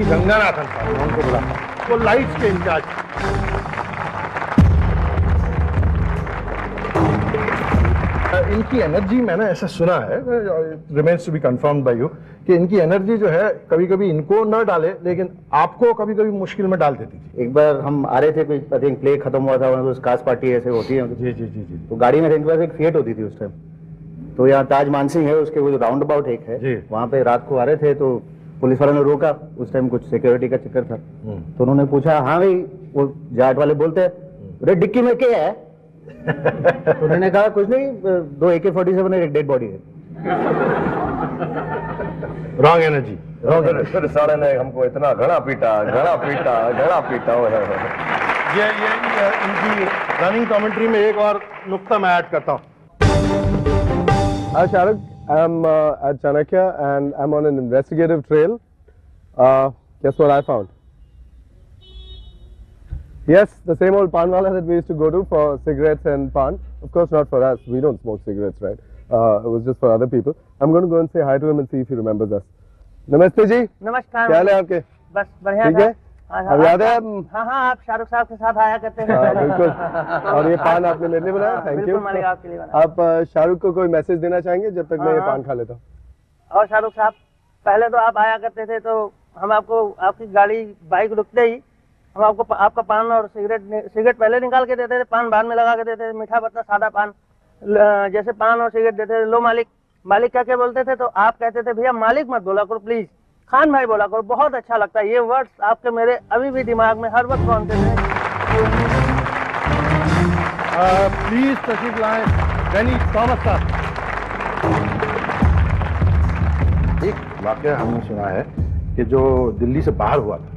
गंगानाथन साहब, मैं उनको बुलाता हूँ, वो लाइट्स के इंचार्ज। इनकी एनर्जी, मैंने ऐसा सुना है, remains to be confirmed by you, कि इनकी एनर्जी जो है कभी कभी इनको न डाले लेकिन आपको कभी कभी मुश्किल में डाल देती थी। एक बार हम आ रहे थे, कोई आई थिंक प्ले खत्म हुआ था, कास्ट पार्टी ऐसे होती है। जी जी जी जी। तो गाड़ी में इनके पास एक फिएट होती थी उस टाइम। तो यहाँ ताज मानसिंह है, उसके वो जो राउंड अबाउट एक है, वहाँ पे रात को आ रहे थे, तो पुलिस वालों ने रोका। उस टाइम कुछ सिक्योरिटी का चक्कर था, तो उन्होंने पूछा, हाँ भाई, वो जाट वाले बोलते हैं, अरे डिक्की में क्या है? तो उन्होंने कहा कुछ नहीं, 2 AK-47 और एक डेड बॉडी है। Wrong energy, wrong energy. फिर साले ने हमको इतना घड़ा पीटा। ये इनकी रनिंग कमेंट्री में एक और नुक्ता मैं ऐड करता हूँ। Hi Shahrukh, I'm at Chanakya and I'm on an investigative trail. Guess what I found? Yes, the same old pan wala that we used to go to for cigarettes and pan. Of course not for us, we don't smoke cigarettes, right? It was just for other people. I'm going to go and say hi to him and see if he remembers us. Namaste ji. नमस्कार। क्या हाल है आपके? बस बढ़िया। ठीक है? अब याद है? हाँ, आप शाहरुख साहब के साथ आया करते हैं। बिल्कुल। और ये पान आपने मेरे लिए बनाया, थैंक यू। आपके लिए बनाया। आप शाहरुख को कोई मैसेज देना चाहेंगे जब तक मैं ये पान खा लेता हूँ? और शाहरुख साहब, पहले तो आप आया करते थे, तो हम आपको, आपकी गाड़ी बाइक रुकते ही हम आपको आपका पान और सिगरेट पहले निकाल के देते थे, पान बाद में लगा के देते थे, मीठा पत्ता सादा पान। जैसे पान और सिगरेट देते थे, लो मालिक, मालिक क्या बोलते थे, तो आप कहते थे भैया मालिक मत बोला करो प्लीज, खान भाई बोला करो, बहुत अच्छा लगता है। ये वर्ड्स आपके मेरे अभी भी दिमाग में हर वक्त पहुंचते थे। प्लीज तशरीफ लाएं रैनी थॉमस साहब। एक वाकया हमने सुना है कि जो दिल्ली से बाहर हुआ था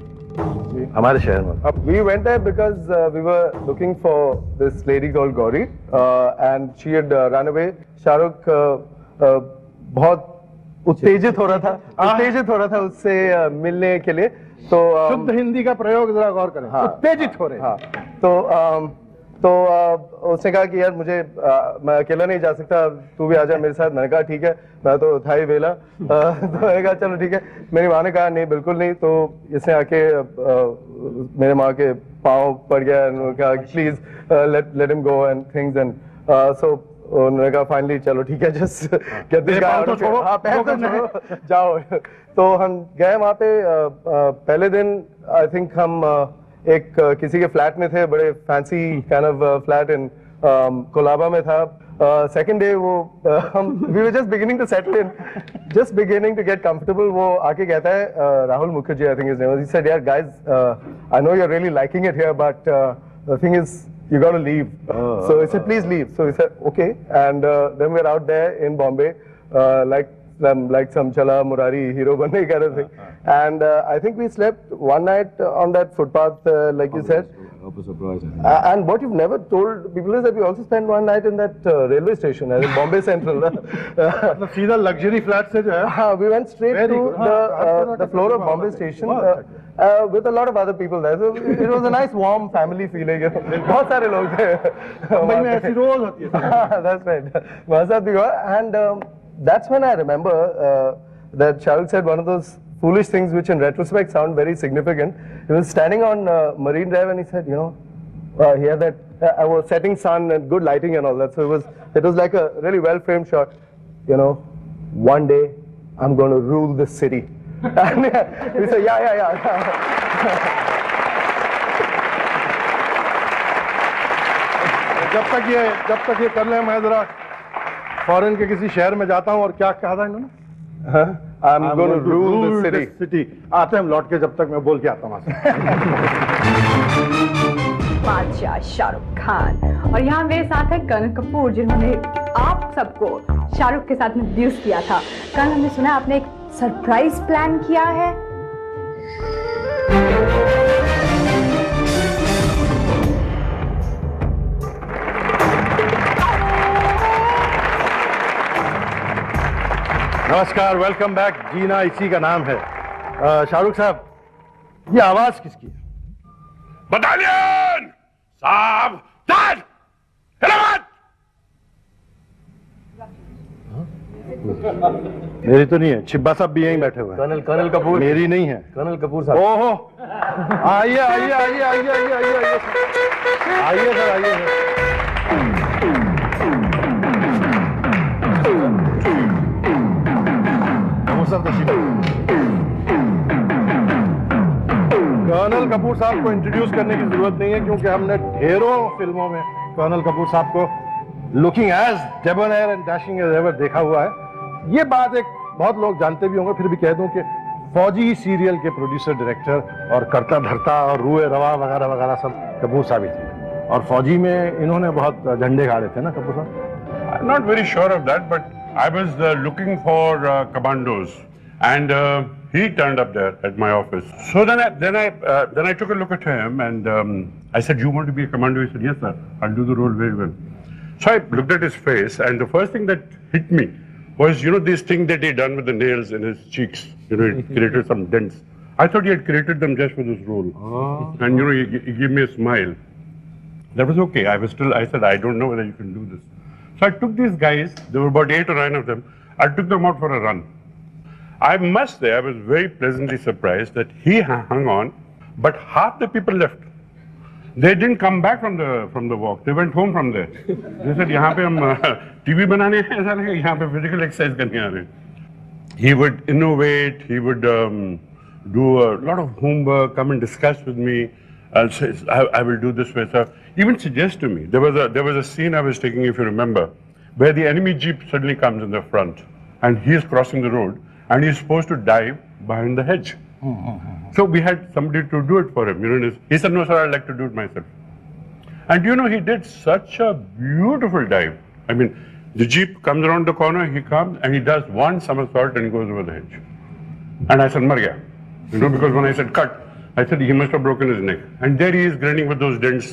हमारे शहर में। We went there because we were looking for this lady called Gauri and she had run away. Shahrukh बहुत उत्तेजित हो रहा था उससे मिलने के लिए। तो शुद्ध हिंदी का प्रयोग जरा गौर करें। हाँ, उत्तेजित हो रहे। हाँ, तो उसने कहा कि यार मुझे मैं अकेला नहीं जा सकता, तू भी आ जा मेरे साथ। मैंने कहा ठीक है, मैं तो था ही वेला। तो मैंने कहा चलो ठीक है। मेरी माँ ने कहा नहीं बिल्कुल नहीं। तो इसने आके मेरे माँ के पाँव पड़ गया, कहा please let him go and things and so उन्होंने कहा फाइनली चलो ठीक है, just get this guy out of here. हाँ, पैर तो छोड़ो, जाओ। तो हम गए वहाँ पे। पहले दिन आई थिंक हम एक किसी के फ्लैट में थे, बड़े fancy kind of flat in Colaba में था। सेकंड डे वो हम we were just beginning to settle in, just beginning to get comfortable. वो आके कहता है, Rahul Mukherjee I think his name was, he said यार guys I know you are really liking it here but the thing is you got to leave. So he said please leave. So we said okay, and then we're out there in Bombay like some Chala Murari hero banne kind of thing. And I think we slept one night on that footpath like you said. And what you've never told people is that we also spent one night in that railway station in Bombay Central. मतलब सीधा luxury flat से जो है। हाँ, we went straight to the floor of Bombay Station with a lot of other people there. So it was a nice warm family feeling. बहुत सारे लोग थे। मुंबई में ऐसी रोज होती है। That's right. वहाँ साथ भी हुआ। And that's when I remember that Shahrukh said one of those foolish things which in retrospect sound very significant. He was standing on Marine Drive and he said, you know, he had that I was setting sun and good lighting and all that. So it was like a really well framed shot. You know, one day I'm going to rule this city. And we said, yeah. जब तक ये कर ले, मैं जरा foreign के किसी शहर में जाता हूँ। और क्या कहा था इन्होंने? I'm going to rule the city. आते हम लौट के, जब तक मैं बोल के आता हूँ। बादशाह शाहरुख खान और यहाँ मेरे साथ है करण कपूर, जिन्होंने आप सबको शाहरुख के साथ इंट्रोड्यूस किया था। कल हमने सुना आपने एक सरप्राइज प्लान किया है। नमस्कार, वेलकम बैक। जीना इसी का नाम है। शाहरुख साहब, ये आवाज किसकी है? बटालियन सावधान, हिलावत। मेरी तो नहीं है, छिब्बा साहब भी यहीं बैठे हुए हैं। कर्नल कपूर, मेरी नहीं है। कर्नल कपूर साहब। ओहो, आइए आइए आइए आइए आइए आइए आइए आइए सर, आइए सर। कर्नल कपूर साहब को इंट्रोड्यूस करने की जरूरत नहीं है, क्योंकि हमने ढेरों फिल्मों में कर्नल कपूर साहब को looking as debonair and dashing as ever देखा हुआ है। ये बात एक बहुत लोग जानते भी होंगे, फिर भी कह दूं कि फौजी सीरियल के प्रोड्यूसर, डायरेक्टर और करता धरता और रूए रवा वगैरह वगैरह सब कपूर साहब ही थे। और फौजी में इन्होंने बहुत झंडे गाड़े थे ना कपूर साहब? I'm not very sure of that, but I was looking for commandos, and he turned up there at my office. So then I took a look at him, and I said, "You want to be a commando?" He said, "Yes, sir. I'll do the role very well." So I looked at his face, and the first thing that hit me was, this thing that he done with the nails in his cheeks. It created some dents. I thought he had created them just for this role. And he gave me a smile. That was okay. I said, "I don't know whether you can do this." So I took these guys, there were about 8 or 9 of them, I took them out for a run. I must say, I was very pleasantly surprised that he hung on, but half the people left. They didn't come back from the walk. They went home from there. They said, "यहाँ पे हम TV बनाने हैं, ऐसा लगे यहाँ पे physical exercise करने आ रहे हैं." He would innovate. He would do a lot of homework, come and discuss with me. I'll say, I will do this way, sir. Even suggest to me. There was a scene I was taking, if you remember, where the enemy jeep suddenly comes in the front, and he is crossing the road, and he is supposed to dive behind the hedge. So we had somebody to do it for him. He said, "No, sir, I'd like to do it myself." And he did such a beautiful dive. I mean, the jeep comes around the corner, he comes, and he does one somersault and he goes over the hedge. And I said, "Mar gaya." Because when I said cut, I said he must have broken his neck. And there he is grinning with those dents.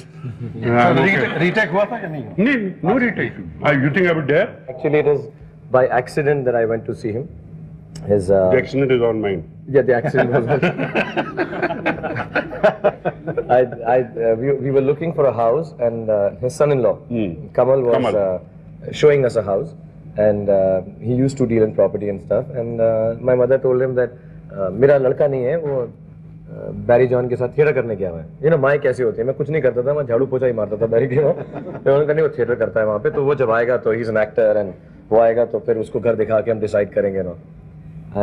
Retake हुआ था या नहीं? No retake. You think I would dare? Actually, it is by accident that I went to see him. His The accident is on mine. yeah, the accident was. We were looking for a house, and his son-in-law, Kamal, was showing us a house, and he used to deal in property and stuff. And my mother told him that मेरा लड़का नहीं है, वो Barry John के साथ theatre करने गया है। माँ कैसी होती है, मैं कुछ नहीं करता था, मैं झाड़ू पोछा ही मारता था बैरी के वहाँ। उन्होंने कहा नहीं, वो थिएटर करता है वहाँ पे, तो वो जब आएगा तो he is an actor, and वो आएगा तो फिर उसको घर दिखा के हम डिसाइड करेंगे ना।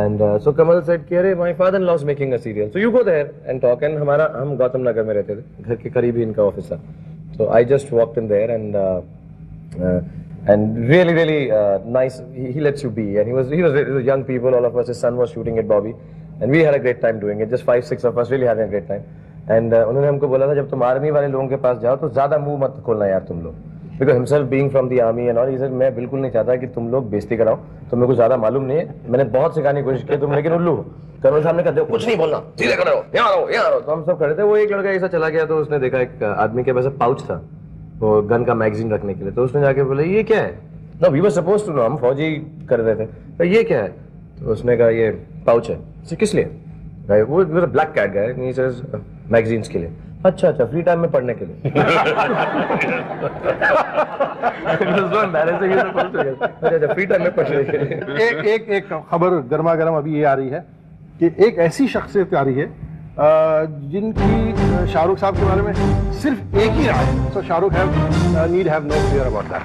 एंड सो कमल सेड कि अरे my father in law is making a serial, so you go there and talk. And हम गौतम नगर में रहते थे, घर के करीब ही इनका ऑफिस था। So I just walked in there, and really nice. He lets you be, and he was young people, all of us. His son was shooting at Bobby, and we had a great time doing it. Just 5-6 of us really having a great time. And उन्होंने हमको बोला था, जब तुम army वाले लोगों के पास जाओ तो ज्यादा मुंह मत खोलना यार तुम लोग, because himself being from the army and all, he said मैं बिल्कुल नहीं चाहता कि तुम लोग बेइज्जती कराओ, तो मेरे को ज्यादा मालूम नहीं है, मैंने बहुत सिखाने की कोशिश की तुम, लेकिन उल्लू कर्नल साहब ने कहा कुछ नहीं बोलना, सीधे खड़े रहो, यहाँ रहो। तो हम सब खड़े थे। वो एक लड़का ऐसा चला गया, तो उसने देखा एक आदमी के पास पाउच था वो गन का मैगजीन रखने के लिए, तो उसने जाके बोला ये क्या है। No, we were supposed to know, हम फौजी कर रहे थे, तो ये क्या है, तो उसने कहा ये पाउच है। इसे किस लिए? वो black cat guy, he says magazines के लिए। अच्छा फ्री टाइम में पढ़ने के लिए। अच्छा फ्री टाइम में पढ़ने के लिए। एक खबर गर्मा गर्म अभी ये आ रही है कि एक ऐसी शख्सियत आ रही है जिनकी शाहरुख साहब के बारे में सिर्फ एक ही राय है। So Shahrukh need have no fear about that.